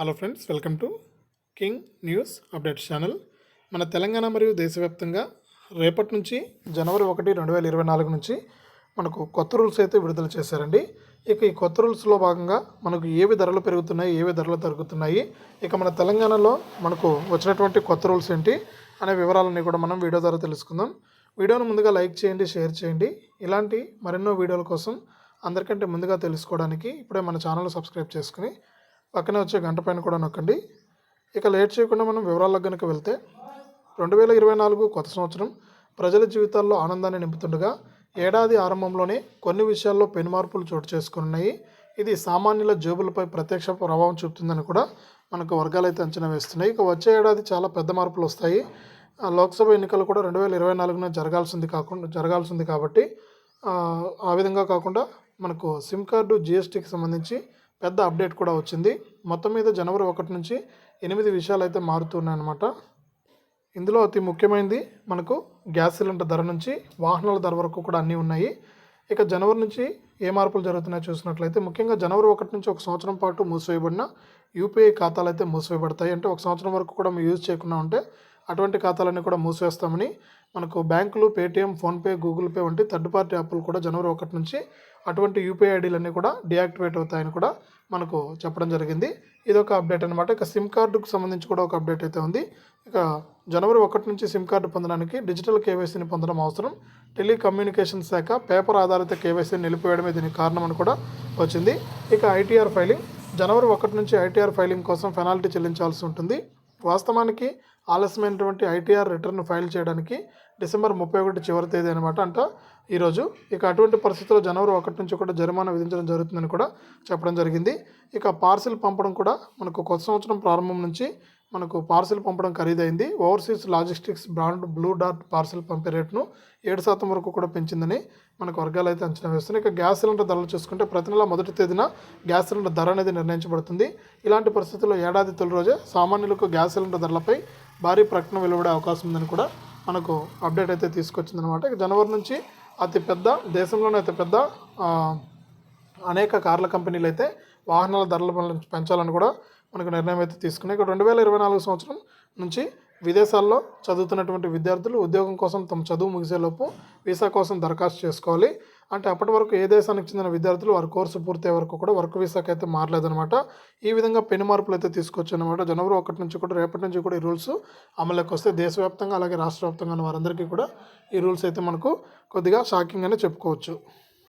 Hello friends, welcome to king news updates channel. మన తెలంగాణ మరియు దేశవ్యాప్తంగా రేపటి నుంచి జనవరి 1, 2024 నుంచి మనకు కొత్త రూల్స్ అయితే విడుదల చేశారండి. ఇక ఈ కొత్త రూల్స్లో భాగంగా మనకు ఏవి ధరలు పెరుగుతున్నాయి, ఏవి ధరలు తగ్గుతున్నాయి, ఇక మన తెలంగాణలో మనకు వచ్చినటువంటి కొత్త రూల్స్ ఏంటి అనే వివరాలన్నీ కూడా మనం వీడియో ద్వారా తెలుసుకుందాం. వీడియోను ముందుగా లైక్ చేయండి, షేర్ చేయండి. ఇలాంటి మరెన్నో వీడియోల కోసం అందరికంటే ముందుగా తెలుసుకోవడానికి ఇప్పుడే మన ఛానల్ సబ్స్క్రైబ్ చేసుకుని పక్కనే వచ్చే గంట పైన కూడా నొక్కండి. ఇక లేట్ చేయకుండా మనం వివరాలకు కనుక వెళ్తే 2024 కొత్త సంవత్సరం ప్రజల జీవితాల్లో ఆనందాన్ని నింపుతుండగా ఏడాది ఆరంభంలోనే కొన్ని విషయాల్లో పెను మార్పులు చోటు చేసుకున్నాయి. ఇది సామాన్యుల జేబులపై ప్రత్యక్ష ప్రభావం చూపుతుందని కూడా మనకు వర్గాలు అయితే అంచనా వేస్తున్నాయి. ఇక వచ్చే ఏడాది చాలా పెద్ద మార్పులు వస్తాయి. లోక్సభ ఎన్నికలు కూడా 2024 జరగాల్సింది కాబట్టి ఆ విధంగా కాకుండా మనకు సిమ్ కార్డు జిఎస్టీకి సంబంధించి పెద్ద అప్డేట్ కూడా వచ్చింది. మొత్తం మీద జనవరి 1 నుంచి 8 విషయాలు అయితే మారుతున్నాయన్నమాట. ఇందులో అతి ముఖ్యమైనది మనకు గ్యాస్ సిలిండర్ ధర నుంచి వాహనాల ధర వరకు కూడా అన్నీ ఉన్నాయి. ఇక జనవరి నుంచి ఏ మార్పులు జరుగుతున్నాయో చూసినట్లయితే ముఖ్యంగా జనవరి 1 నుంచి 1 సంవత్సరం పాటు మూసివేయబడిన యూపీఐ ఖాతాలు అయితే మూసివేయబడతాయి. అంటే 1 సంవత్సరం వరకు కూడా మేము యూజ్ చేయకుండా ఉంటే అటువంటి ఖాతాలన్నీ కూడా మూసివేస్తామని మనకు బ్యాంకులు, పేటీఎం, ఫోన్పే, గూగుల్ పే వంటి థర్డ్ పార్టీ యాప్లు కూడా జనవరి 1 నుంచి అటువంటి యూపీఐ ఐడీలన్నీ కూడా డియాక్టివేట్ అవుతాయని కూడా మనకు చెప్పడం జరిగింది. ఇది ఒక అప్డేట్ అనమాట. ఇక సిమ్ కార్డుకు సంబంధించి కూడా ఒక అప్డేట్ అయితే ఉంది. ఇక జనవరి 1 నుంచి సిమ్ కార్డు పొందడానికి డిజిటల్ కేవైసీని పొందడం అవసరం. టెలికమ్యూనికేషన్ శాఖ పేపర్ ఆధారిత కేవైసీని నిలిపివేయడమే దీనికి కారణం అని కూడా వచ్చింది. ఇక ఐటీఆర్ ఫైలింగ్ జనవరి 1 నుంచి ఐటీఆర్ ఫైలింగ్ కోసం పెనాల్టీ చెల్లించాల్సి ఉంటుంది. వాస్తవానికి ఆలస్యమైనటువంటి ఐటీఆర్ రిటర్న్ ఫైల్ చేయడానికి డిసెంబర్ 31 చివరి తేదీ అనమాట అంట ఈరోజు. ఇక అటువంటి పరిస్థితుల్లో జనవరి 1 నుంచి కూడా జరిమానా విధించడం జరుగుతుందని కూడా చెప్పడం జరిగింది. ఇక పార్సిల్ పంపడం కూడా మనకు కొత్త సంవత్సరం ప్రారంభం నుంచి మనకు పార్సిల్ పంపడం ఖరీదైంది. Overseas logistics brand Blue Dart parcel పంపే రేటును 7% వరకు కూడా పెంచిందని మనకు వర్గాలు అయితే అంచనా వేస్తున్నాయి. ఇక గ్యాస్ సిలిండర్ ధరలు చూసుకుంటే ప్రతి నెల మొదటి తేదీన గ్యాస్ సిలిండర్ ధర అనేది నిర్ణయించబడుతుంది. ఇలాంటి పరిస్థితుల్లో ఏడాది తొలి రోజే సామాన్యులకు గ్యాస్ సిలిండర్ ధరలపై భారీ ప్రకటన వెలువడే అవకాశం ఉందని కూడా మనకు అప్డేట్ అయితే తీసుకొచ్చిందనమాట. ఇక జనవరి నుంచి దేశంలోనే అతిపెద్ద అనేక కార్ల కంపెనీలు అయితే వాహనాల ధరలు పెంచాలని కూడా మనకు నిర్ణయం అయితే తీసుకున్నాయి. ఇక 2024 సంవత్సరం నుంచి విదేశాల్లో చదువుతున్నటువంటి విద్యార్థులు ఉద్యోగం కోసం తమ చదువు ముగిసేలోపు వీసా కోసం దరఖాస్తు చేసుకోవాలి. అంటే అప్పటి వరకు ఏ దేశానికి చెందిన విద్యార్థులు వారి కోర్సు పూర్తయ్యే వరకు కూడా వర్క్ వీసాకి అయితే మారలేదనమాట. ఈ విధంగా పెను మార్పులు అయితే తీసుకొచ్చాయన్నమాట. జనవరి 1 నుంచి కూడా రేపటి నుంచి కూడా ఈ రూల్స్ అమలులోకి వస్తే దేశవ్యాప్తంగా అలాగే రాష్ట్ర వ్యాప్తంగా వారందరికీ కూడా ఈ రూల్స్ అయితే మనకు కొద్దిగా షాకింగ్ అనే చెప్పుకోవచ్చు.